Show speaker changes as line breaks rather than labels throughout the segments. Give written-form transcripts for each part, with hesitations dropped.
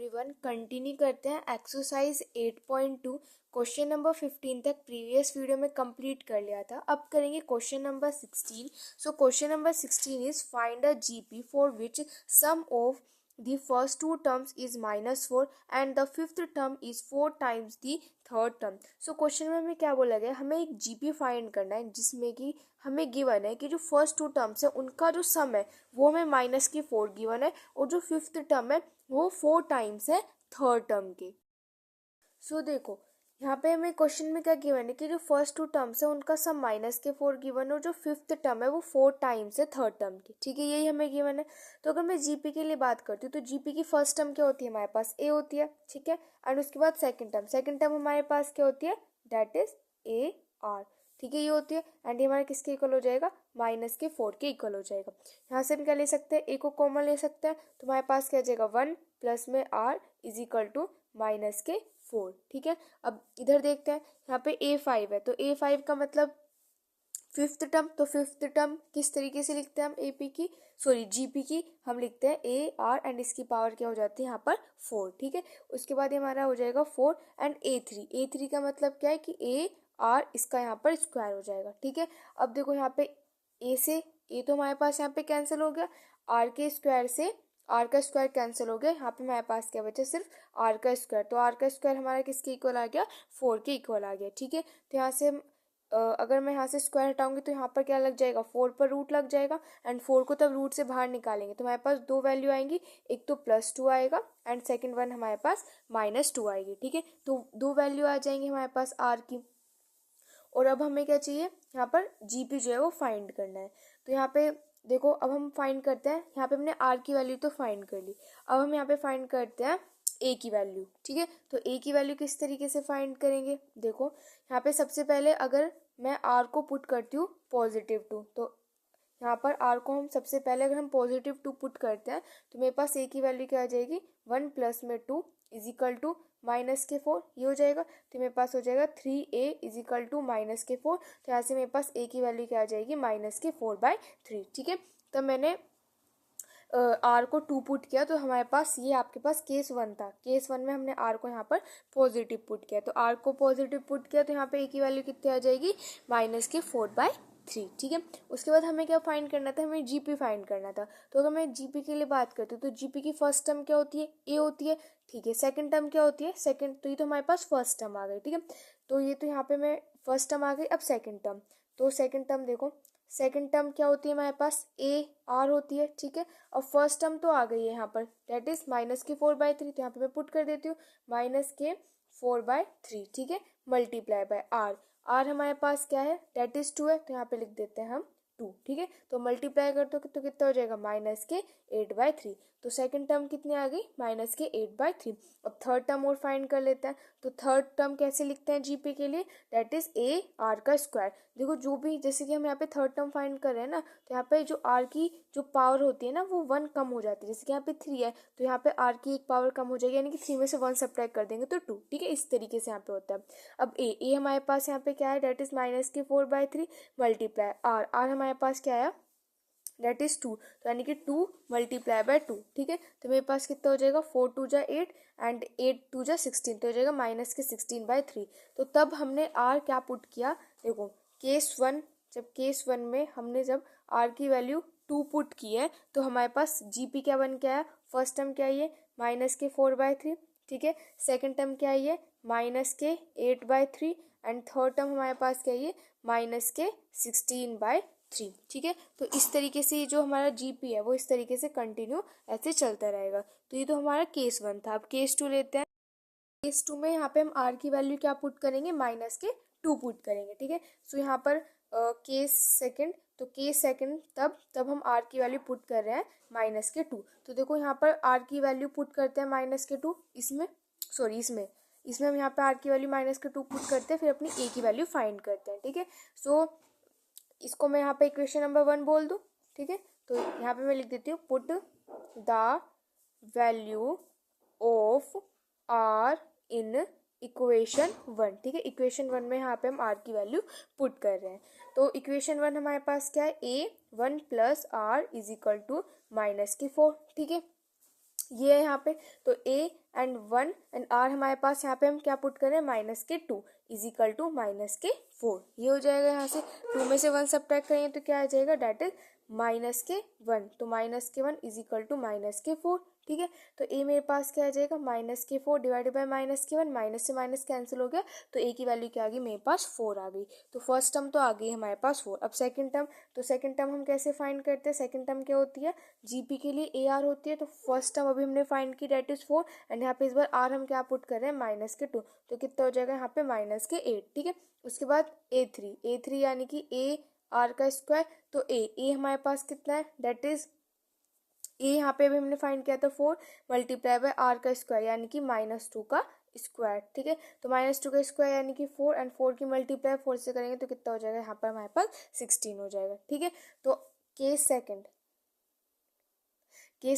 Everyone, continue करते हैं exercise 8.2। Question number 15 तक प्रीवियस वीडियो में कंप्लीट कर लिया था। अब करेंगे question number 16। So question number 16 is find a GP for which sum of the first two terms is -4 and the fifth term is 4 times the third term। So question में हमें क्या बोला गया, हमें एक जीपी फाइंड करना है जिसमें कि हमें गिवन है कि जो फर्स्ट टू टर्म्स है उनका जो सम है वो हमें -4 गिवन है और जो फिफ्थ टर्म है वो 4 टाइम्स है थर्ड टर्म के। सो देखो यहाँ पे हमें क्वेश्चन में क्या गिवन है कि जो फर्स्ट टू टर्म्स है उनका सम -4 गिवन है और जो फिफ्थ टर्म है वो 4 टाइम्स है थर्ड टर्म की। ठीक है, यही हमें गिवन है। तो अगर मैं जीपी के लिए बात करती हूँ तो जीपी की फर्स्ट टर्म क्या होती है, हमारे पास ए होती है। ठीक है, एंड उसके बाद सेकंड टर्म हमारे पास क्या होती है, दैट इज ए आर। ठीक है, ये होती है एंड ये हमारे किसके इक्वल हो जाएगा, -4 के इक्वल हो जाएगा। यहाँ से हम क्या ले सकते हैं, ए को कॉमन ले सकते हैं तो हमारे पास क्या आ जाएगा 1 प्लस में आर इज इक्वल टू -4। ठीक है, अब इधर देखते हैं, यहाँ पे A5 है तो A5 का मतलब फिफ्थ टर्म। तो फिफ्थ टर्म किस तरीके से लिखते हैं हम, जीपी की हम लिखते हैं ए आर एंड इसकी पावर क्या हो जाती है यहाँ पर 4। ठीक है, उसके बाद ये हमारा हो जाएगा 4 एंड A3 का मतलब क्या है कि ए आर इसका यहाँ पर स्क्वायर हो जाएगा। ठीक है, अब देखो यहाँ पे ए से ए तो हमारे पास यहाँ पे कैंसिल हो गया, आर के स्क्वायर से आर का स्क्वायर कैंसिल हो गया, यहाँ पे हमारे पास क्या बचा, सिर्फ आर का स्क्वायर। तो आर का स्क्वायर हमारा किसके इक्वल आ गया, 4 के इक्वल आ गया। ठीक है, तो यहाँ से अगर मैं यहाँ से स्क्वायर हटाऊंगी तो यहाँ पर क्या लग जाएगा, 4 पर रूट लग जाएगा एंड 4 को तब रूट से बाहर निकालेंगे तो हमारे पास दो वैल्यू आएंगी, एक तो +2 आएगा एंड सेकंड वन हमारे पास -2 आएगी। ठीक है, तो दो वैल्यू आ जाएंगी हमारे पास आर की। और अब हमें क्या चाहिए, यहाँ पर जीपी जो है वो फाइंड करना है। तो यहाँ पे देखो, अब हम फाइंड करते हैं, यहाँ पे हमने आर की वैल्यू तो फाइंड कर ली, अब हम यहाँ पे फाइंड करते हैं ए की वैल्यू। ठीक है, तो ए की वैल्यू किस तरीके से फाइंड करेंगे, देखो यहाँ पे सबसे पहले अगर मैं आर को पुट करती हूँ +2, तो यहाँ पर आर को हम सबसे पहले अगर हम +2 पुट करते हैं तो मेरे पास ए की वैल्यू क्या आ जाएगी, 1 प्लस में 2 इज इक्वल टू -4, ये हो जाएगा। तो मेरे पास हो जाएगा 3a इज इक्वल टू -4। तो यहाँ से मेरे पास ए की वैल्यू क्या आ जाएगी, -4/3। ठीक है, तो मैंने आर को 2 पुट किया तो हमारे पास ये आपके पास केस 1 था। केस 1 में हमने आर को यहाँ पर पॉजिटिव पुट किया, तो आर को पॉजिटिव पुट किया तो यहाँ पे ए की वैल्यू कितनी आ जाएगी, -4/3। ठीक है, उसके बाद हमें क्या फाइंड करना था, हमें जीपी फाइंड करना था। तो अगर मैं जीपी के लिए बात करती हूँ तो जीपी की फर्स्ट टर्म क्या होती है, ए होती है। ठीक है, सेकंड टर्म क्या होती है, सेकंड, तो ये तो हमारे पास फर्स्ट टर्म आ गई। ठीक है, तो ये तो यहाँ पे मैं फर्स्ट टर्म आ गई। अब सेकंड टर्म, तो सेकंड टर्म देखो, सेकंड टर्म क्या होती है हमारे पास, ए आर होती है। ठीक है, और फर्स्ट टर्म तो आ गई है यहाँ पर, दैट इज -4/3। तो यहाँ पे मैं पुट कर देती हूँ -4/3। ठीक है, मल्टीप्लाई बाय आर, आर हमारे पास क्या है, दैट इज 2 है, तो यहाँ पे लिख देते हैं हम 2। ठीक है, तो मल्टीप्लाई कर दो तो कितना हो जाएगा, -8/3। तो सेकंड टर्म कितनी आ गई, -8/3। अब थर्ड टर्म और फाइंड कर लेते हैं। तो थर्ड टर्म कैसे लिखते हैं जीपी के लिए, दैट इज ए आर का स्क्वायर। देखो जो भी, जैसे कि हम यहाँ पे थर्ड टर्म फाइंड कर रहे हैं ना, तो यहाँ पे जो आर की जो पावर होती है ना वो 1 कम हो जाती है। जैसे कि यहाँ पे 3 है तो यहाँ पे आर की एक पावर कम हो जाएगी, यानी कि 3 में से 1 सब्ट्रैक्ट कर देंगे तो 2। ठीक है, इस तरीके से यहाँ पे होता है। अब ए हमारे पास यहाँ पे क्या है, that is -4/3 multiply R, R हमारे पास क्या आया, दैट इज 2, तो यानी कि 2 मल्टीप्लाई बाय 2। ठीक है, तो मेरे पास कितना हो जाएगा, 4 2 जा 8 एंड 8 2 जा 16, तो हो जाएगा -16/3। तो तब हमने आर क्या पुट किया, देखो केस 1, जब केस 1 में हमने जब आर की वैल्यू 2 पुट की है तो हमारे पास जीपी क्या बन के आया, फर्स्ट टर्म क्या है ये -4/3। ठीक है, सेकंड टर्म क्या है ये -8/3 एंड थर्ड टर्म हमारे पास क्या है ये -16/3। ठीक है, तो इस तरीके से जो हमारा जीपी है वो इस तरीके से कंटिन्यू ऐसे चलता रहेगा। तो ये तो हमारा केस 1 था। अब केस 2 लेते हैं। केस 2 में यहाँ पे हम आर की वैल्यू क्या पुट करेंगे, -2 पुट करेंगे। ठीक है, सो यहाँ पर केस सेकंड, तो केस सेकंड तब हम आर की वैल्यू पुट कर रहे हैं -2। तो देखो यहाँ पर आर की वैल्यू पुट करते हैं -2, इसमें हम यहाँ पे आर की वैल्यू -2 पुट करते हैं, फिर अपनी ए की वैल्यू फाइंड करते हैं। ठीक है, सो इसको मैं यहाँ पे इक्वेशन नंबर 1 बोल दूँ। ठीक है, तो यहाँ पे मैं लिख देती हूँ, put the value of R in equation 1। ठीक है, इक्वेशन 1 में यहाँ पे हम आर की वैल्यू पुट कर रहे हैं। तो इक्वेशन 1 हमारे पास क्या है, a 1 plus R is equal to -4। ठीक है, ये है यहाँ पे, तो a एंड 1 एंड r हमारे पास यहाँ पे हम क्या पुट करें, -2 इज इक्वल टू -4। ये हो जाएगा, यहाँ से 2 में से 1 सब्ट्रैक्ट करेंगे तो क्या आ जाएगा, डेट इज -1। तो -1 इज इक्वल टू -4। ठीक है, तो a मेरे पास क्या आ जाएगा, -4 डिवाइडेड बाय -1, माइनस से माइनस कैंसिल हो गया, तो a की वैल्यू क्या आ गई, मेरे पास 4 आ गई। तो फर्स्ट टर्म तो आ गई हमारे पास 4। अब सेकंड टर्म, तो सेकंड टर्म हम कैसे फाइंड करते हैं, सेकंड टर्म क्या होती है, जीपी के लिए AR होती है। तो फर्स्ट टर्म अभी हमने फाइंड की, डेट इज 4 एंड यहाँ पे इस बार R हम क्या पुट कर रहे हैं, -2, तो कितना हो जाएगा यहाँ पे -8। ठीक है, उसके बाद A3 यानी कि AR का स्क्वायर, तो A हमारे पास कितना है, डेट इज ए यहाँ पे भी हमने फाइंड किया था 4 मल्टीप्लाई बाय R का स्क्वायर यानी कि -2 का स्क्वायर। ठीक है, तो -2 का स्क्वायर यानी कि 4 एंड 4 की मल्टीप्लाई 4 से करेंगे तो कितना हो जाएगा, यहाँ पर हमारे पास 16 हो जाएगा। ठीक है, तो केस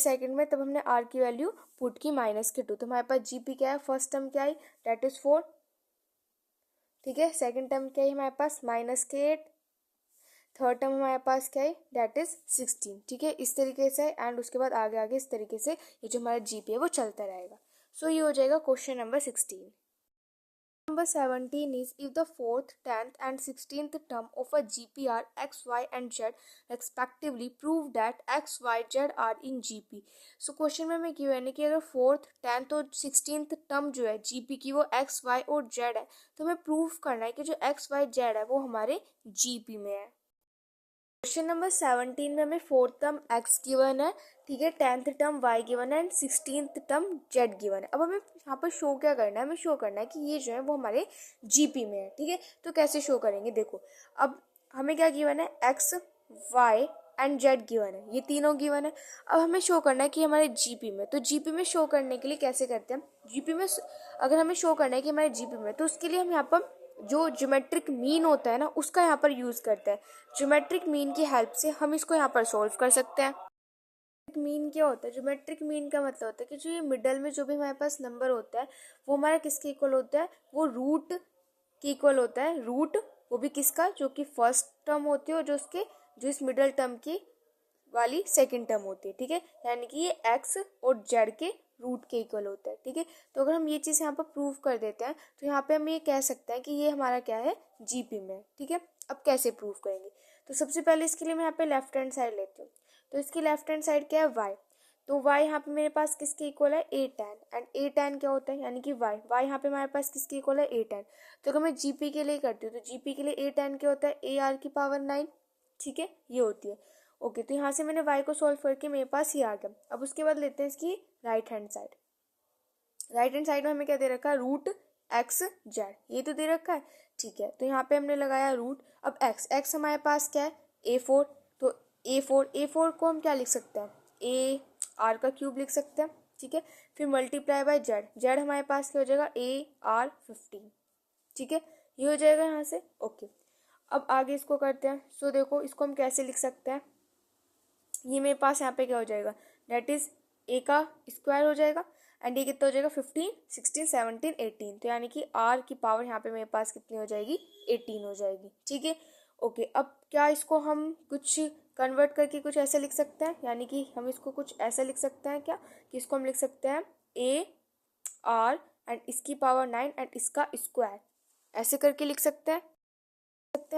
सेकंड में तब हमने R की वैल्यू पुट की -2, तो हमारे पास जीपी क्या है, फर्स्ट टर्म क्या आई, डेट इज 4। ठीक है, सेकंड टर्म क्या है हमारे पास, -8, थर्ड टर्म हमारे पास क्या है, डेट इज 16। ठीक है, इस तरीके से एंड उसके बाद आगे आगे इस तरीके से ये जो हमारा जीपी है वो चलता रहेगा। सो ये हो जाएगा question number 16। Number 17 is if the 4th, 10th and 16th term of a GP are x, y and z respectively, prove that x, y, z are in GP। So question में हमें given है कि अगर 4th, 10th और 16th term जो है GP की वो x, y और z है, तो हमें प्रूव करना है कि जो x, y, z है वो हमारे GP में है। क्वेश्चन नंबर 17 में हमें 4th टर्म x गिवन है, ठीक है, 10th टर्म y गिवन है and 16th term z given है। अब हमें यहाँ पर शो क्या करना है, हमें शो करना है कि ये जो है वो हमारे जीपी में है। ठीक है, तो कैसे शो करेंगे, देखो अब हमें क्या गिवन है, x, y and z given है, ये तीनों गिवन है। अब हमें शो करना है कि हमारे जीपी में, तो जीपी में शो करने के लिए कैसे करते हैं, जीपी में अगर हमें शो करना है कि हमारे जीपी में, तो उसके लिए हम यहाँ पर जो ज्योमेट्रिक मीन होता है ना, उसका यहाँ पर यूज़ करते हैं। ज्योमेट्रिक मीन की हेल्प से हम इसको यहाँ पर सॉल्व कर सकते हैं। मीन क्या होता है, ज्योमेट्रिक मीन का मतलब होता है कि जो ये मिडल में जो भी हमारे पास नंबर होता है वो हमारा किसके इक्वल होता है, वो रूट के इक्वल होता है। रूट वो भी किसका, जो कि फर्स्ट टर्म होती है और जो इस मिडल टर्म की वाली सेकंड टर्म होती है। ठीक है, यानी कि ये एक्स और जेड के रूट के इक्वल होता है। ठीक है, तो अगर हम ये चीज़ यहाँ पर प्रूव कर देते हैं तो यहाँ पे हम ये कह सकते हैं कि ये हमारा क्या है, जीपी में। ठीक है, अब कैसे प्रूव करेंगे, तो सबसे पहले इसके लिए मैं यहाँ पे लेफ्ट हैंड साइड लेती हूँ। तो इसकी लेफ्ट हैंड साइड क्या है, वाई, तो y यहाँ पे मेरे पास किसके इक्वल है, a tan, and a tan क्या होता है, यानी कि y यहाँ पे हमारे पास किसके इक्वल है, a tan। तो अगर मैं जीपी के लिए करती हूँ तो जीपी के लिए a tan क्या होता है, AR की पावर 9। ठीक है, ये होती है। ओके, तो यहाँ से मैंने y को सॉल्व करके मेरे पास ये आ गया। अब उसके बाद लेते हैं इसकी right hand side. Right hand side में हमें क्या दे रखा है, रूट एक्स जेड, ये तो दे रखा है। ठीक है, तो यहाँ पे हमने लगाया रूट। अब x हमारे पास क्या है, A4, तो A4 को हम क्या लिख सकते हैं, ए आर का क्यूब लिख सकते हैं। ठीक है, फिर मल्टीप्लाई बाय जेड हमारे पास क्या हो जाएगा, AR15। ठीक है, ये हो जाएगा यहाँ से। ओके, अब आगे इसको करते हैं। सो देखो इसको हम कैसे लिख सकते हैं, ये मेरे पास यहाँ पे क्या हो जाएगा, डेट इज ए का स्क्वायर हो जाएगा एंड ये कितना हो जाएगा, 15, 16, 17, 18। तो यानी कि आर की पावर यहाँ पे मेरे पास कितनी हो जाएगी, 18 हो जाएगी। ठीक है, ओके, अब क्या इसको हम कुछ कन्वर्ट करके कुछ ऐसे लिख सकते हैं, यानी कि हम इसको कुछ ऐसे लिख सकते हैं क्या, कि इसको हम लिख सकते हैं AR एंड इसकी पावर 9 एंड इसका स्क्वायर, ऐसे करके लिख सकते हैं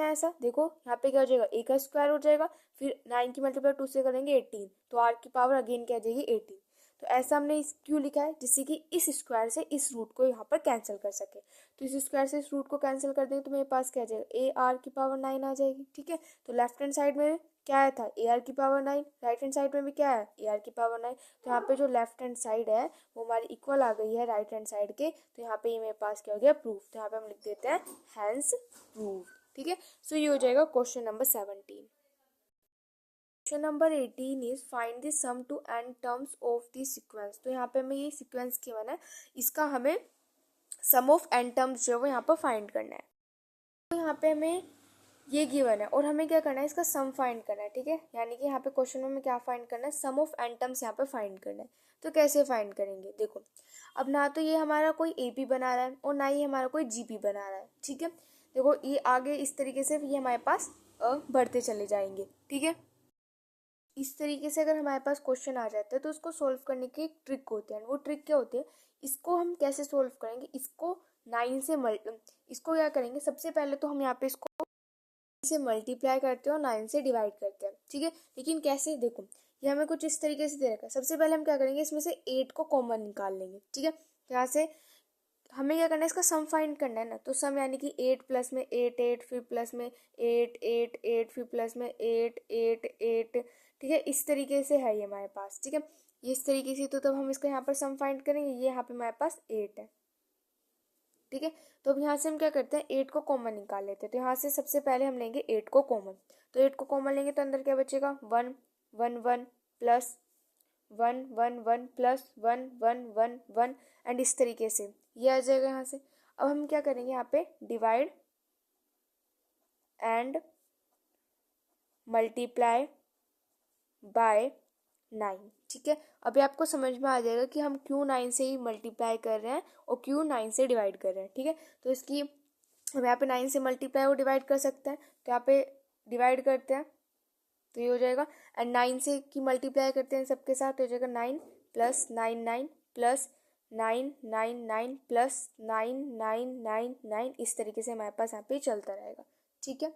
ऐसा। देखो यहाँ पे क्या हो जाएगा, ए का स्क्वायर हो जाएगा, फिर 9 की मल्टीप्लाई 2 से करेंगे 18, तो आर की पावर अगेन क्या आ जाएगी, 18। तो ऐसा हमने इस क्यों लिखा है, जिससे कि इस स्क्वायर से इस रूट को यहाँ पर कैंसिल कर सके। तो इस स्क्वायर से इस रूट को कैंसिल कर देंगे तो मेरे पास क्या आ जाएगा, AR की पावर 9 आ जाएगी। ठीक है, तो लेफ्ट हैंड साइड में क्या आया था, AR की पावर 9, राइट हैंड साइड में भी क्या है, AR की पावर 9। तो यहाँ पे जो लेफ्ट हैंड साइड है वो हमारी इक्वल आ गई है राइट हैंड साइड के, तो यहाँ पे ये मेरे पास क्या हो गया, प्रूफ। तो यहाँ पे हम लिख देते हैं हैंस प्रूव। ठीक है, सो ये हो जाएगा question number 17। Question number 18 is find the sum to n terms of the sequence. तो यहाँ पे हमें ये सीक्वेंस गिवन है, इसका हमें सम ऑफ n टर्म्स जो है वो यहाँ पर फाइंड करना है। तो यहाँ पे हमें ये गिवन है और हमें क्या करना है, इसका सम फाइंड करना है। ठीक है, यानी कि यहाँ पे क्वेश्चन में हमें क्या फाइंड करना है, सम ऑफ n टर्म्स यहाँ पे फाइंड करना है। तो कैसे फाइंड करेंगे, देखो अब ना तो ये हमारा कोई AP बना रहा है और ना ही हमारा कोई GP बना रहा है। ठीक है, देखो ये आगे इस तरीके से ये हमारे पास बढ़ते चले जाएंगे। ठीक है, इस तरीके से अगर हमारे पास क्वेश्चन आ जाता है तो उसको सोल्व करने की एक ट्रिक होती है। वो ट्रिक क्या होती है, इसको हम कैसे सोल्व करेंगे, इसको 9 से इसको क्या करेंगे, सबसे पहले तो हम यहाँ पे इसको से मल्टीप्लाई करते हैं और 9 से डिवाइड करते हैं, ठीक है। लेकिन कैसे, देखो ये हमें कुछ इस तरीके से दे रखा है। सबसे पहले हम क्या करेंगे, इसमें से 8 को कॉमन निकाल लेंगे, ठीक है। यहाँ से हमें क्या करना है, इसका सम फाइंड करना है ना। तो सम यानी कि 8 प्लस में 8 8 फिर प्लस में 8 8 8 फिर प्लस में 8 8 8, ठीक है। इस तरीके से है ये हमारे पास, ठीक है। ये इस तरीके से, तो तब हम इसका यहाँ पर सम फाइंड करेंगे। ये यहाँ पे हमारे पास 8 है, ठीक है। तो अब यहाँ से हम क्या करते हैं, 8 को कॉमन निकाल लेते हैं। तो यहाँ से सबसे पहले हम लेंगे 8 को कॉमन। तो 8 को कॉमन लेंगे तो अंदर क्या बचेगा, 1 1 1 प्लस 1 1 1 प्लस 1 1 1 1 एंड इस तरीके से ये आ जाएगा यहाँ से। अब हम क्या करेंगे, यहाँ पे डिवाइड एंड मल्टीप्लाई बाय 9, ठीक है। अभी आपको समझ में आ जाएगा कि हम क्यों 9 से ही मल्टीप्लाई कर रहे हैं और क्यों 9 से डिवाइड कर रहे हैं, ठीक है। तो इसकी हम यहाँ पे 9 से मल्टीप्लाई और डिवाइड कर सकते हैं। तो यहाँ पे डिवाइड करते हैं तो ये हो जाएगा, एंड 9 से की मल्टीप्लाई करते हैं सबके साथ, तो हो जाएगा 9 प्लस 9 9 प्लस 9 9 9 प्लस 9 9 9 9, इस तरीके से हमारे पास यहाँ पे चलता रहेगा, ठीक है।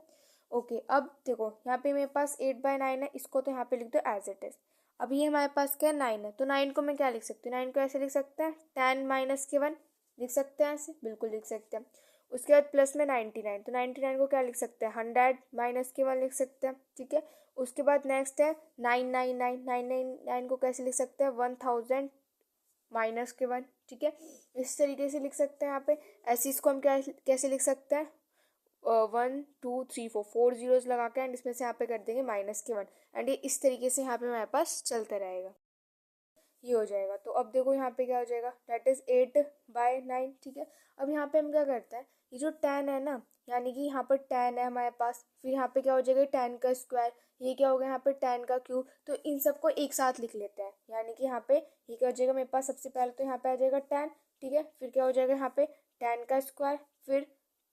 ओके, अब देखो यहाँ पे मेरे पास 8/9 है, इसको तो यहाँ पे लिख दो एज इट इज। अब ये हमारे पास क्या है, 9 है। तो 9 को मैं क्या लिख सकती हूँ, 9 को ऐसे लिख सकते हैं 10 माइनस के 1 लिख सकते हैं, ऐसे बिल्कुल लिख सकते हैं। उसके बाद प्लस में 99, तो 99 को क्या लिख सकते हैं, 100 माइनस के 1 लिख सकते हैं, ठीक है। उसके बाद नेक्स्ट है 999 को कैसे लिख सकते हैं, 1000 माइनस के 1, ठीक है। इस तरीके से लिख सकते हैं यहाँ पे। ऐसे इसको हम क्या कैसे लिख सकते हैं, 1 2 3 4 4 जीरोस लगा के एंड इसमें से यहाँ पे कर देंगे माइनस के 1 एंड ये इस तरीके से यहाँ पे हमारे पास चलता रहेगा, ये हो जाएगा। तो अब देखो यहाँ पे क्या हो जाएगा, दैट इज 8/9, ठीक है। अब यहाँ पे हम क्या करते हैं, ये जो 10 है ना, यानी कि यहाँ पर 10 है हमारे पास, फिर यहाँ पे क्या हो जाएगा 10 का स्क्वायर, ये क्या होगा यहाँ पे 10 का क्यूब। तो इन सबको एक साथ लिख लेते हैं, यानी कि यहाँ पे ये क्या हो जाएगा मेरे पास, सबसे पहले तो यहाँ पे आ जाएगा 10, ठीक है। फिर क्या हो जाएगा यहाँ पे 10 का स्क्वायर, फिर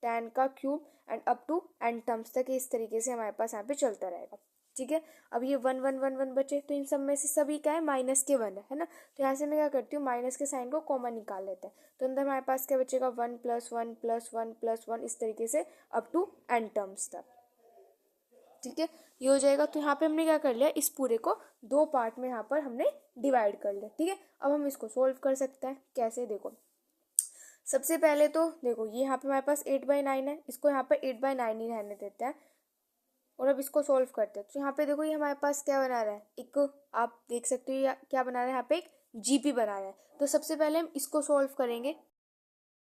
10 का cube and up to N terms तक, इस तरीके से हमारे पास यहाँ पे चलता रहेगा, ठीक है। अब ये 1 1 1 1 बचे, तो इन सब में से सभी क्या है, माइनस के 1 है ना। तो यहाँ से मैं क्या करती हूँ, माइनस के साइन को कॉमन निकाल लेते हैं। तो अंदर हमारे पास क्या बचेगा, 1 प्लस 1 प्लस 1 प्लस 1, इस तरीके से अप टू एन टर्म्स तक, ठीक है। ये हो जाएगा। तो यहाँ पे हमने क्या कर लिया, इस पूरे को 2 पार्ट में यहाँ पर हमने डिवाइड कर लिया, ठीक है। अब हम इसको सोल्व कर सकते हैं, कैसे, देखो सबसे पहले तो देखो ये यहाँ पे हमारे पास 8/9 है, इसको यहाँ पे 8/9 ही रहने देते हैं और अब इसको सोल्व करते हैं। तो यहाँ पे देखो ये हमारे पास क्या बना रहा है, एक आप देख सकते हो क्या बना रहा है, यहाँ पे एक जीपी बना रहा है। तो सबसे पहले हम इसको सोल्व करेंगे।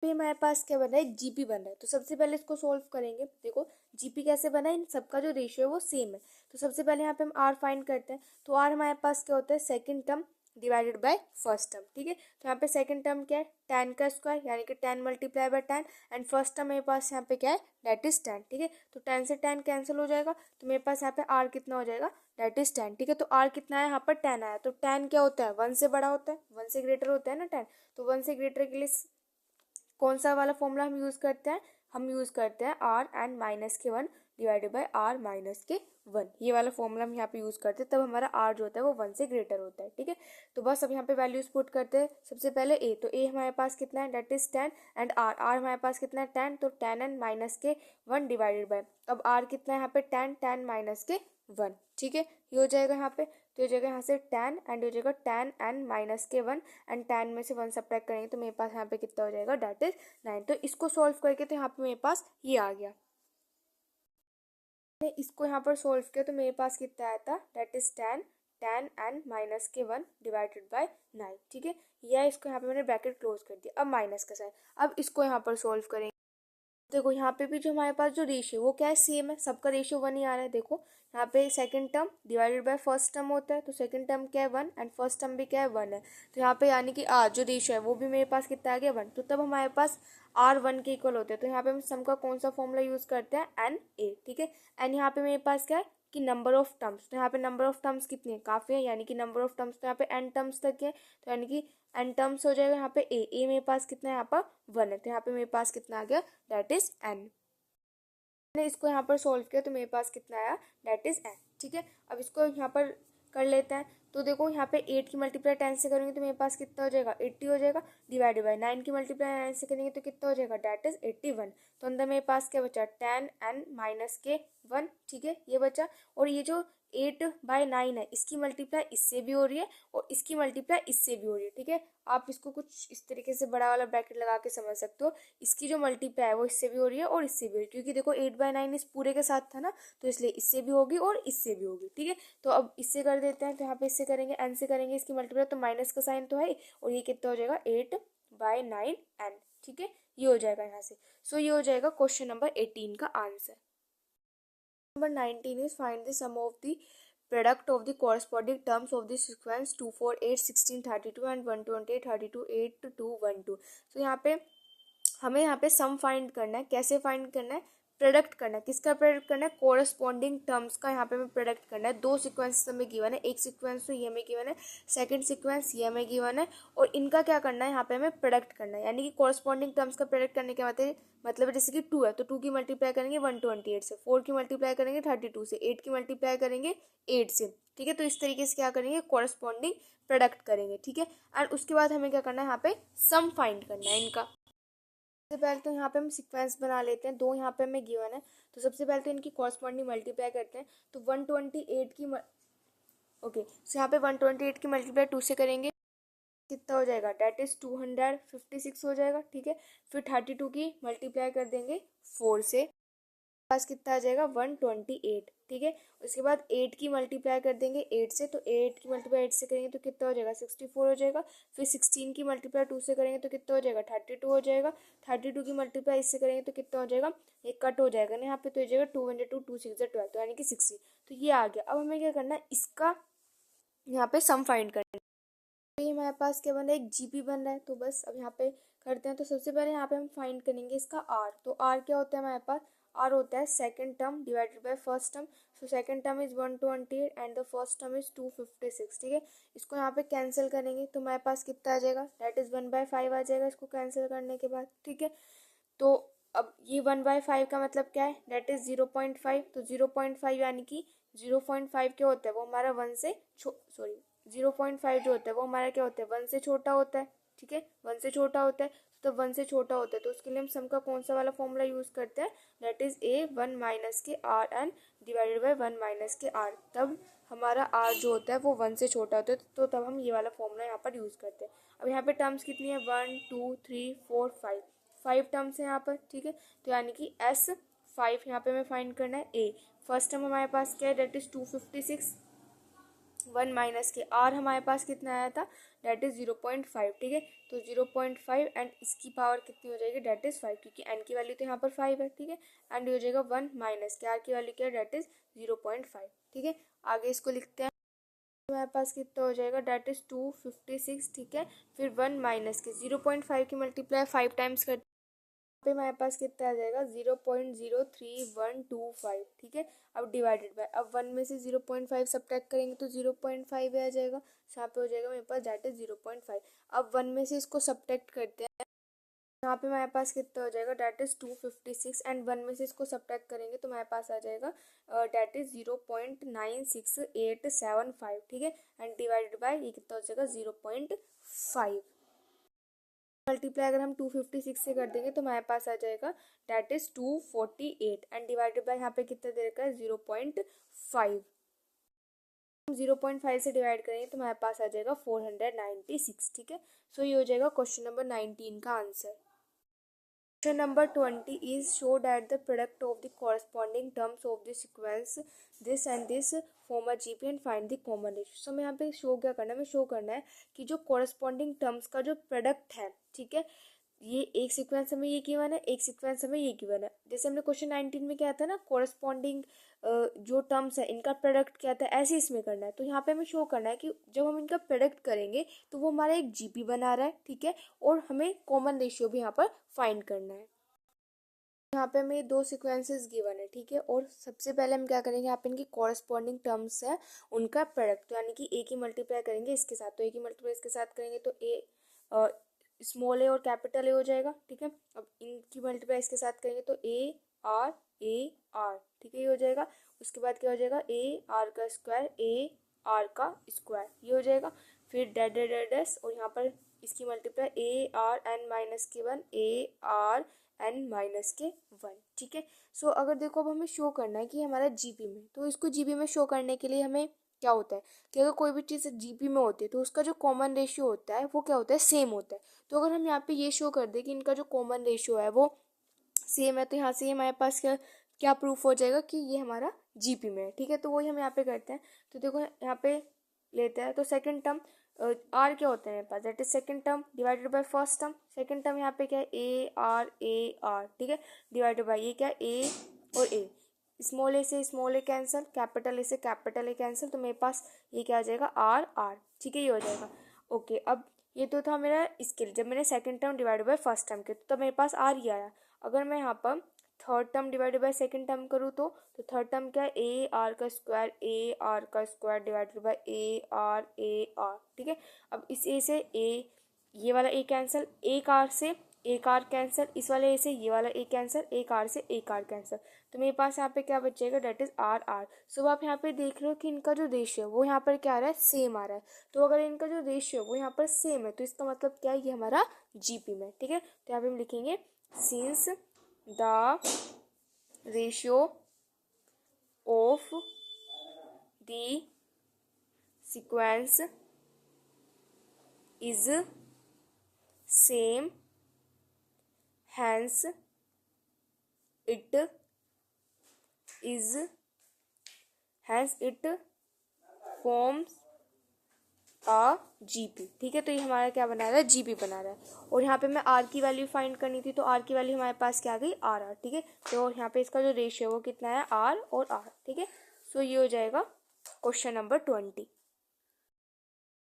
पे हमारे पास क्या बन रहा है, एक जीपी बन रहा है। तो सबसे पहले इसको सोल्व करेंगे। देखो जीपी कैसे बना है, इन सबका जो रेशियो है वो सेम है। तो सबसे पहले यहाँ पे हम आर फाइंड करते हैं। तो आर हमारे पास क्या होता है, second term divided by first term, ठीक है। तो यहाँ पे सेकंड टर्म क्या है, 10 का स्क्वायर यानी कि 10 multiply by 10 and first term मेरे पास यहाँ पे क्या है, दैट इज 10, ठीक है। तो 10 से 10 कैंसिल हो जाएगा, तो मेरे पास यहाँ पे आर कितना हो जाएगा, दैट इज 10, ठीक है। तो आर कितना है, यहाँ पर 10 आया। तो 10 क्या होता है, 1 से बड़ा होता है, 1 से ग्रेटर होता है ना 10। तो 1 से ग्रेटर के लिए कौन सा वाला फॉर्मूला हम यूज़ करते हैं, हम यूज़ करते हैं आर एंड माइनस के 1 डिवाइडेड बाय आर माइनस के 1, ये वाला फॉर्मूला हम यहाँ पे यूज़ करते हैं। तब हमारा आर जो होता है वो 1 से ग्रेटर होता है, ठीक है। तो बस अब यहाँ पे वैल्यूज पुट करते हैं। सबसे पहले ए, तो ए हमारे पास कितना है, दैट इज 10 एंड आर हमारे पास कितना है 10, तो 10 एंड माइनस के 1 डिवाइडेड बाय, अब आर कितना है यहाँ पे 10 माइनस के 1, ठीक है। ये हो जाएगा यहाँ पे। तो हो जाएगा यहाँ से 10 एंड हो जाएगा 10 एंड माइनस के 1 एंड 10 में से 1 सब्ट्रैक्ट करेंगे तो मेरे पास यहाँ पे कितना हो जाएगा, दैट इज 9। तो इसको सॉल्व करके तो यहाँ पे मेरे पास ये आ गया। इसको यहाँ पर सॉल्व किया तो मेरे पास कितना आया था, दैट इज 10 एंड माइनस के 1 डिवाइडेड बाय 9, ठीक है। या इसको यहाँ पे मैंने ब्रैकेट क्लोज कर दिया। अब माइनस का साइन, अब इसको यहाँ पर सॉल्व करेंगे। देखो यहाँ पे भी जो हमारे पास जो रेशियो वो क्या है, सेम है, सबका रेशियो 1 ही आ रहा है। देखो यहाँ पे second term divided by first term होता है, तो सेकंड टर्म क्या है 1 एंड फर्स्ट टर्म भी क्या है 1 है। तो यहाँ पे यानी कि आर जो रेशियो है वो भी मेरे पास कितना आ गया 1। तो तब हमारे पास आर 1 के इक्वल होते हैं। तो यहाँ पे हम सम का कौन सा फॉर्मूला यूज करते हैं, एन ए, ठीक है। एन यहाँ पे मेरे पास क्या है कि नंबर ऑफ टर्म्स, तो यहाँ पे नंबर ऑफ टर्म्स कितनी है, काफ़ी है, यानी कि नंबर ऑफ टर्म्स तो यहाँ पे एन टर्म्स तक है। तो यानी कि एन टर्म्स हो जाएगा यहाँ पे ए मेरे पास कितना है, यहाँ पर 1 है। तो यहाँ पे मेरे पास कितना आ गया, दैट इज एन। मैंने इसको यहाँ पर सॉल्व किया तो मेरे पास कितना आया, दैट इज एन, ठीक है। अब इसको यहाँ पर कर लेते हैं। तो देखो यहाँ पे 8 की मल्टीप्लाई 10 से करेंगे तो मेरे पास कितना हो जाएगा 80 हो जाएगा, डिवाइडेड बाय 9 की मल्टीप्लाई 9 से करेंगे तो कितना हो जाएगा डेट इज 81। तो अंदर मेरे पास क्या बचा 10n माइनस के 1, ठीक है ये बचा। और ये जो 8/9 है इसकी मल्टीप्लाई इससे भी हो रही है और इसकी मल्टीप्लाई इससे भी हो रही है, ठीक है। आप इसको कुछ इस तरीके से बड़ा वाला ब्रैकेट लगा के समझ सकते हो, इसकी जो मल्टीप्लाई है वो इससे भी हो रही है और इससे भी हो रही है, क्योंकि देखो 8/9 इस पूरे के साथ था ना, तो इसलिए इससे भी होगी और इससे भी होगी, ठीक है। तो अब इससे कर देते हैं, तो यहाँ पे इससे करेंगे n से करेंगे इसकी मल्टीप्लाई, तो माइनस का साइन तो है और ये कितना हो जाएगा 8/9n, ठीक है ये हो जाएगा यहाँ से। सो ये हो जाएगा क्वेश्चन नंबर 18 का answer. Number 19 is find the sum of the product of the corresponding terms of the sequence 2, 4, 8, 16, 32 and 128, 32, 8, 2, 1, 2। तो यहाँ पे हमें यहाँ पे सम फाइंड करना है। कैसे फाइंड करना है? प्रोडक्ट करना है। किसका प्रोडक्ट करना है? कोरस्पॉन्डिंग टर्म्स का यहाँ पे हमें प्रोडक्ट करना है। दो सीक्वेंस हमें गिवन है, एक सीक्वेंस तो ये हमें गिवन है, सेकंड सीक्वेंस ये हमें गिवन है, और इनका क्या करना है यहाँ पे हमें प्रोडक्ट करना है। यानी कि कोरस्पॉन्डिंग टर्म्स का प्रोडक्ट करने के मतलब जैसे कि 2 है तो 2 की मल्टीप्लाई करेंगे 128 से, 4 की मल्टीप्लाई करेंगे 32 से, 8 की मल्टीप्लाई करेंगे 8 से, ठीक है। तो इस तरीके से क्या करेंगे कोरस्पॉन्डिंग प्रोडक्ट करेंगे, ठीक है। एंड उसके बाद हमें क्या करना है यहाँ पे सम फाइंड करना है इनका। सबसे पहले तो यहाँ पे हम सीक्वेंस बना लेते हैं, दो यहाँ पे हमें गिवन है, तो सबसे पहले तो इनकी कॉरस्पॉन्डिंग मल्टीप्लाई करते हैं। तो 128 की ओके, सो यहाँ पे 128 की मल्टीप्लाई 2 से करेंगे कितना हो जाएगा डेट इज 256 हो जाएगा, ठीक है। फिर 32 की मल्टीप्लाई कर देंगे 4 से, पास कितना आ जाएगा 128, ठीक है। उसके बाद 8 की मल्टीप्लाई कर देंगे 8 से, तो 8 की मल्टीप्लाई 8 से करेंगे तो कितना हो जाएगा 64 हो जाएगा। फिर 16 की मल्टीप्लाई 2 से करेंगे तो कितना हो जाएगा 32 हो जाएगा। 32 की मल्टीप्लाई इससे करेंगे तो कितना हो जाएगा, ये कट हो जाएगा ना यहाँ पे, तो हो जाएगा 2 2 6 12, तो यानी कि 60। तो ये आ गया। अब हमें क्या करना है, इसका यहाँ पे सम फाइंड करना है। तो ये हमारे पास क्या बन रहा है, एक जीपी बन रहा है। तो बस अब यहाँ पे करते हैं। तो सबसे पहले यहाँ पे हम फाइंड करेंगे इसका आर। तो आर क्या होता है हमारे पास, आर होता है second term divided by first term. So second term is 128 and the first term is 256, ठीक है। इसको यहाँ पे कैंसिल करेंगे तो हमारे पास कितना आ जाएगा, दैट इज 1/5 आ जाएगा इसको कैंसिल करने के बाद, ठीक है। तो अब ये 1/5 का मतलब क्या है, दैट इज 0.5। तो 0.5 यानी कि 0.5 क्या होता है, वो हमारा 1 से 0.5 जो होता है वो हमारा क्या होता है 1 से छोटा होता है, ठीक है। 1 से छोटा होता है, तो 1 से छोटा होता है तो उसके लिए हम सम का कौन सा वाला फॉर्मूला यूज करते हैं, दैट इज ए 1 माइनस के R N divided by 1 minus के आर। तब हमारा आर जो होता है वो 1 से छोटा होता है, तो तब हम ये वाला फॉर्मूला यहाँ पर यूज करते हैं। अब यहाँ पे टर्म्स कितनी है 1 2 3 4 5 टर्म्स है यहाँ पर, ठीक है। तो यानी कि S5 यहाँ पे हमें फाइंड करना है। ए फर्स्ट टर्म हमारे पास क्या है, डेट इज 256, 1 माइनस के आर हमारे पास कितना आया था, डेट इज 0.5, ठीक है। तो 0.5 एंड इसकी पावर कितनी हो जाएगी, डेट इज 5, क्योंकि एन की वैल्यू तो यहाँ पर 5 है, ठीक है। एंड हो जाएगा 1 माइनस के आर की वैल्यू क्या है, डेट इज 0.5, ठीक है। आगे इसको लिखते हैं, हमारे पास कितना हो जाएगा, डेट इज 256, ठीक है। फिर 1 माइनस के 0.5 की मल्टीप्लाई 5 टाइम्स कर पे हमारे पास कितना आ जाएगा 0.03125, ठीक है। अब डिवाइडेड बाय, अब 1 में से 0.5 सब्ट्रैक्ट करेंगे तो 0.5 आ जाएगा, यहाँ पे हो जाएगा मेरे पास दैट इज 0.5। अब 1 में से इसको सब्ट्रैक्ट करते हैं, यहाँ पे हमारे पास कितना हो जाएगा, डेट इज 256 एंड 1 में से इसको सब्ट्रैक्ट करेंगे तो हमारे पास आ जाएगा डेट इज 0.96875, ठीक है। एंड डिवाइडेड बाय ये कितना हो जाएगा 0.5। मल्टीप्लाई अगर हम 256 से कर देंगे तो हमारे पास आ जाएगा that is 248 and divided by यहाँ पे कितना दे रखा है 0.5। हम 0.5 से डिवाइड करेंगे तो हमारे पास आ जाएगा 496, ठीक है। सो ये हो जाएगा क्वेश्चन नंबर 19 का answer. Question number 20 is show that the product of the corresponding terms of the sequence this and this form a GP and find the common ratio। So मैं यहाँ पे शो क्या करना है, हमें शो करना है कि जो corresponding terms का जो प्रोडक्ट है, ठीक है, ये एक सीक्वेंस हमें ये गिवन है, एक सीक्वेंस हमें ये गिवन है। जैसे हमने क्वेश्चन 19 में क्या था ना, कोरस्पॉन्डिंग जो टर्म्स है इनका प्रोडक्ट क्या था, ऐसे इसमें करना है। तो यहाँ पे हमें शो करना है कि जब हम इनका प्रोडक्ट करेंगे तो वो हमारा एक जीपी बना रहा है, ठीक है। और हमें कॉमन रेशियो भी यहाँ पर फाइंड करना है। यहाँ पे हमें दो सीक्वेंसेस गिवन है, ठीक है। और सबसे पहले हम क्या करेंगे, यहाँ पे इनकी कॉरस्पॉन्डिंग टर्म्स है उनका प्रोडक्ट, तो यानी कि ए की मल्टीप्लाई करेंगे इसके साथ, तो ए की मल्टीप्लाई इसके साथ करेंगे तो ए स्मॉल ए और कैपिटल ए हो जाएगा, ठीक है। अब इनकी मल्टीप्लाई इसके साथ करेंगे तो ए आर, ठीक है, ये हो जाएगा। उसके बाद क्या हो जाएगा ए आर का स्क्वायर, ए आर का स्क्वायर, ये हो जाएगा। फिर डैश डैश डैश डैश और यहाँ पर इसकी multiply A R N minus K one, A R N minus K one, ठीक है। सो अगर देखो अब हमें शो करना है कि हमारा जीपी में, तो इसको जीपी में शो करने के लिए हमें क्या होता है कि अगर कोई भी चीज़ जीपी में होती है तो उसका जो कॉमन रेशियो होता है वो क्या होता है, सेम होता है। तो अगर हम यहाँ पे ये शो कर दें कि इनका जो कॉमन रेशियो है वो सेम है, तो यहाँ से हमारे पास क्या क्या प्रूफ हो जाएगा कि ये हमारा जीपी में है, ठीक है। तो वही हम यहाँ पे करते हैं। तो देखो यहाँ पे लेते हैं, तो सेकंड टर्म आर क्या होता है मेरे पास, that is second term divided by first term. Second term यहाँ पे क्या है, ए आर, ठीक है, डिवाइडेड बाय ये क्या है, ए और ए, स्मॉल ए से small A cancel, capital A से कैपिटल ए कैंसिल, तो मेरे पास ये क्या आ जाएगा, आर आर, ठीक है, ये हो जाएगा। ओके, अब ये तो था मेरा इसके लिए, जब मैंने second term divided by first term के, तो मेरे पास आर ही आया। अगर मैं यहाँ पर third term divided by second term करूँ तो थर्ड टर्म क्या है, ए आर का square divided by A R, ठीक है। अब इस ए से ए, ये वाला ए कैंसिल, एक आर से एक आर कैंसिल, इस वाले ए से ये वाला ए कैंसिल, एक आर से एक आर कैंसिल, तो मेरे पास यहाँ पे क्या बचेगा, डेट इज आर आर। सो आप यहाँ पे देख रहे हो कि इनका जो रेशियो है वो यहाँ पर क्या आ रहा है, सेम आ रहा है। तो अगर इनका जो रेशियो है वो यहाँ पर सेम है तो इसका मतलब क्या है, ये हमारा जीपी में, ठीक है। तो यहाँ पे हम लिखेंगे since the ratio of the sequence is same, hence it forms a GP, ठीक है। तो ये हमारा क्या बना रहा है, जीपी बना रहा है। और यहाँ पे मैं आर की वैल्यू फाइंड करनी थी, तो आर की वैल्यू हमारे पास क्या आ गई, आर आर, ठीक है। तो यहाँ पे इसका जो रेशियो है वो कितना है, आर और आर, ठीक है। सो ये हो जाएगा question number 20।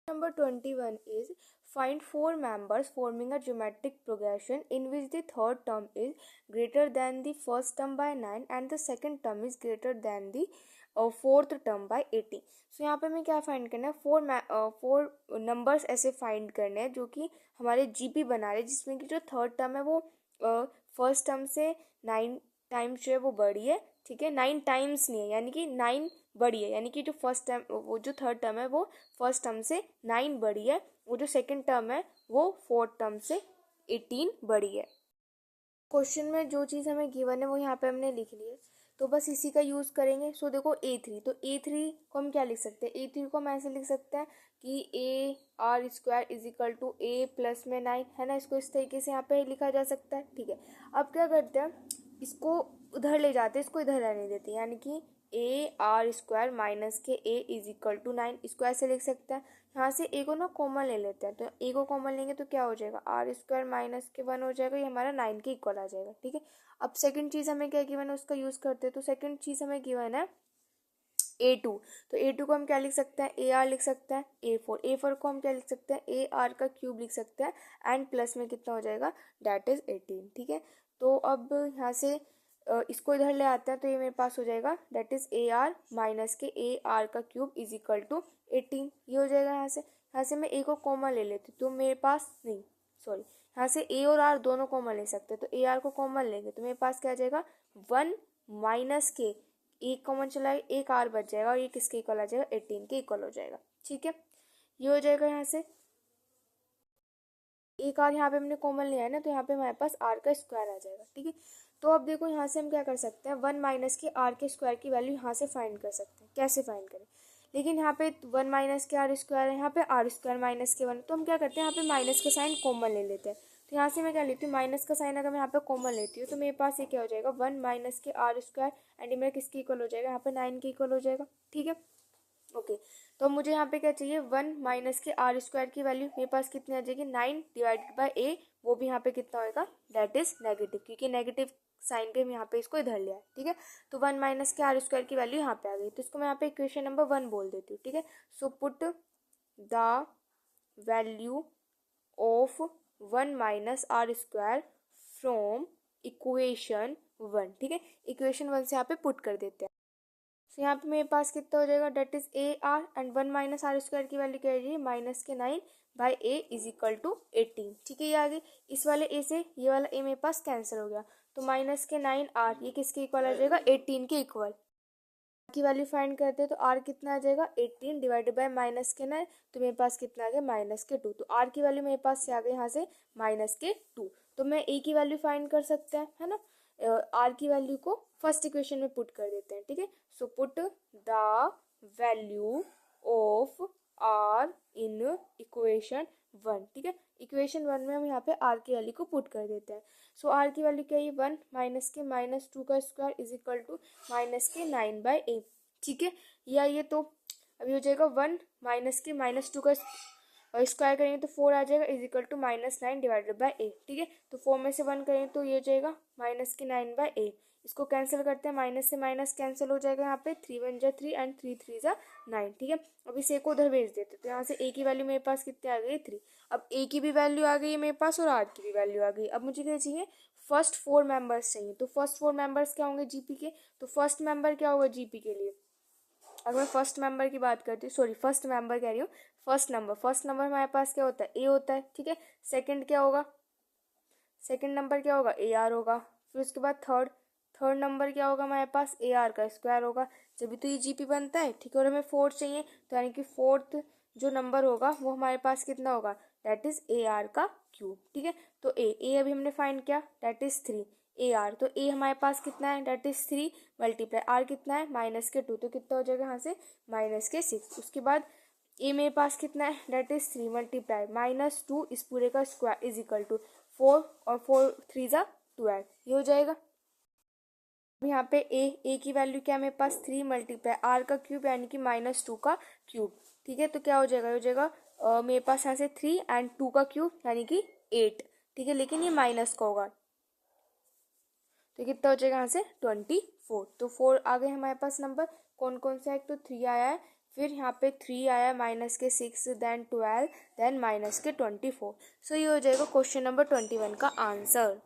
Number 21 is find four members forming a geometric progression in which the third term is greater than the first term by 9 and the second term is greater than the fourth term by 80। सो यहाँ पे हमें क्या find करना है, four numbers ऐसे find करने हैं जो कि हमारे जीपी बना रहे हैं, जिसमें कि जो थर्ड टर्म है वो फर्स्ट टर्म से 9 टाइम्स जो है वो बड़ी है, ठीक है, 9 टाइम्स नहीं है, यानी कि 9 बड़ी है, यानी कि जो फर्स्ट टर्म, वो जो थर्ड टर्म है वो फर्स्ट टर्म से 9 बड़ी है, वो जो सेकंड टर्म है वो फोर्थ टर्म से 18 बड़ी है। क्वेश्चन में जो चीज़ हमें गिवन है वो यहाँ पे हमने लिख ली है, तो बस इसी का यूज़ करेंगे। सो देखो A3, तो A3 को हम क्या लिख सकते हैं, A3 को हम ऐसे लिख सकते हैं कि A R square is equal to A plus में 9, है ना, इसको इस तरीके से यहाँ पे लिखा जा सकता है, ठीक है। अब क्या करते हैं, इसको उधर ले जाते हैं, इसको इधर रहने देते हैं, यानी कि ए आर स्क्वायर माइनस के ए इज इक्वल टू 9, इसको ऐसे लिख सकते हैं। यहाँ से ए को ना कॉमन ले लेते हैं, तो ए को कॉमन लेंगे तो क्या हो जाएगा, आर स्क्वायर माइनस के 1 हो जाएगा, ये हमारा 9 के इक्वल आ जाएगा, ठीक है। अब सेकंड चीज़ हमें क्या गिवन है उसका यूज़ करते हैं, तो सेकंड चीज़ हमें गिवन है A2, तो A2 को हम क्या लिख सकते हैं, ए आर लिख सकते हैं, A4 को हम क्या लिख सकते हैं, ए आर का क्यूब लिख सकते हैं, एंड प्लस में कितना हो जाएगा, डेट इज 18, ठीक है। तो अब यहाँ से इसको इधर ले आते हैं, तो ये मेरे पास हो जाएगा that is A R minus के ए आर का क्यूब इज इक्वल टू 18, ये हो जाएगा। यहाँ से मैं ए को कॉमन ले लेती हूँ, तो मेरे पास नहीं, सॉरी, यहाँ से ए और आर दोनों कॉमन ले सकते हैं, तो ए आर को कॉमन लेंगे तो मेरे पास क्या आ जाएगा, 1 माइनस के, एक कॉमन चला, एक आर बच जाएगा और ये किसके इक्वल आ जाएगा, 18 के इक्वल हो जाएगा, ठीक है। ये हो जाएगा, यहाँ से एक आर यहाँ पे हमने कॉमन लिया है ना, तो यहाँ पे हमारे पास आर का स्क्वायर आ जाएगा, ठीक है। तो अब देखो यहाँ से हम क्या कर सकते हैं, 1 माइनस के आर के स्क्वायर की वैल्यू यहाँ से फाइंड कर सकते हैं, कैसे फाइंड करें, लेकिन यहाँ पे 1 माइनस के आर स्क्वायर है, यहाँ पे आर स्क्वायर माइनस के 1, तो हम क्या करते हैं, यहाँ पे माइनस का साइन कॉमन ले लेते हैं। तो यहाँ से मैं क्या लेती हूँ, माइनस का साइन अगर मैं यहाँ पे कॉमन लेती हूँ तो मेरे पास ये क्या हो जाएगा, 1 माइनस के आर स्क्वायर, एंड ये मेरा किसके इक्वल हो जाएगा, यहाँ पे 9 के इक्वल हो जाएगा, ठीक है। ओके, तो मुझे यहाँ पे क्या चाहिए, 1 माइनस के आर स्क्वायर की वैल्यू मेरे पास कितनी आ जाएगी, 9 डिवाइडेड बाई ए, वो भी यहाँ पे कितना होगा, दैट इज नेगेटिव, क्योंकि नेगेटिव साइन पे हम यहाँ पे इसको इधर लिया है, ठीक है। तो 1 माइनस के आर स्क्वायर की वैल्यू यहाँ पे आ गई, तो इसको मैं यहाँ पे इक्वेशन नंबर 1 बोल देती हूँ, ठीक है। So put the value of 1 minus R square from equation 1, ठीक है, इक्वेशन 1 से यहाँ पे पुट कर देते हैं। तो यहाँ पे मेरे पास कितना हो जाएगा, that is A R, and 1 minus R square की वैल्यू क्या है, माइनस के 9 by A is equal to 18, ठीक है। ये आ गई, इस वाले ए से ये वाला ए मेरे पास कैंसिल हो गया, तो माइनस के 9 आर, ये किसके इक्वल आ जाएगा, 18 के इक्वल। की वैल्यू फाइंड करते हैं तो आर कितना आ जाएगा 18 डिवाइडेड बाय माइनस के 9, तो मेरे पास कितना आ गया माइनस के 2। तो आर की वैल्यू मेरे पास से आ गई यहाँ से माइनस के 2। तो मैं ए की वैल्यू फाइंड कर सकते हैं, है ना। आर की वैल्यू को फर्स्ट इक्वेशन में पुट कर देते हैं, ठीक है। So put the value of R in equation 1, ठीक है। इक्वेशन 1 में हम यहाँ पे आर की वैल्यू को पुट कर देते हैं। सो आर की वैल्यू क्या है 1 माइनस के माइनस 2 का square is equal to minus के 9 बाई ए, ठीक है। या ये तो अभी हो जाएगा 1 माइनस के माइनस 2 का स्क्वायर करेंगे तो 4 आ जाएगा is equal to minus 9 divided by A, ठीक है। तो 4 में से 1 करेंगे तो ये हो जाएगा माइनस के 9 बाई ए। इसको कैंसिल करते हैं, माइनस से माइनस कैंसिल हो जाएगा यहाँ पे, 3 1 जा 3 एंड 3 3 जा 9, ठीक है। अब इस ए को उधर भेज देते तो यहाँ से ए की वैल्यू मेरे पास कितनी आ गई 3। अब ए की भी वैल्यू आ गई है मेरे पास और आर की भी वैल्यू आ गई। अब मुझे क्या चाहिए, फर्स्ट 4 मेंबर्स चाहिए। तो फर्स्ट 4 मेंबर्स क्या होंगे जीपी के, तो फर्स्ट मेंबर क्या होगा जीपी के लिए, अगर मैं फर्स्ट मेंबर की बात करती हूँ, सॉरी फर्स्ट मेंबर कह रही हूँ, फर्स्ट नंबर हमारे पास क्या होता है ए होता है, ठीक है। सेकंड क्या होगा, सेकंड नंबर क्या होगा ए आर होगा। फिर उसके बाद थर्ड नंबर क्या होगा हमारे पास ए आर का स्क्वायर होगा, जब भी तो ये जीपी बनता है, ठीक है। और हमें फोर्थ चाहिए तो यानी कि फोर्थ जो नंबर होगा वो हमारे पास कितना होगा, दैट इज ए आर का क्यूब, ठीक है। तो ए अभी हमने फाइंड किया दैट इज 3 ए आर, तो ए हमारे पास कितना है दैट इज 3 मल्टीप्लाई आर कितना है माइनस के 2, तो कितना हो जाएगा यहाँ से माइनस के 6। उसके बाद ए मेरे पास कितना है दैट इज 3 मल्टीप्लाई माइनस 2 इस पूरे का स्क्वायर इज इक्वल टू 4 और 4 3 जा 12, ये हो जाएगा। यहाँ पे ए की वैल्यू क्या है मेरे पास 3 मल्टीप्लाई आर का क्यूब यानी कि माइनस 2 का क्यूब, ठीक है। तो क्या हो जाएगा, हो जाएगा मेरे पास यहाँ से 3 एंड 2 का क्यूब यानी कि 8, ठीक है। लेकिन ये माइनस का होगा तो कितना हो जाएगा यहाँ से 24। तो 4 आ गए हमारे पास नंबर, कौन कौन सा है, तो 3 आया है, फिर यहाँ पे 3 आया माइनस के 6 देन 12 देन माइनस के 24। सो ये हो जाएगा क्वेश्चन नंबर 21 का आंसर।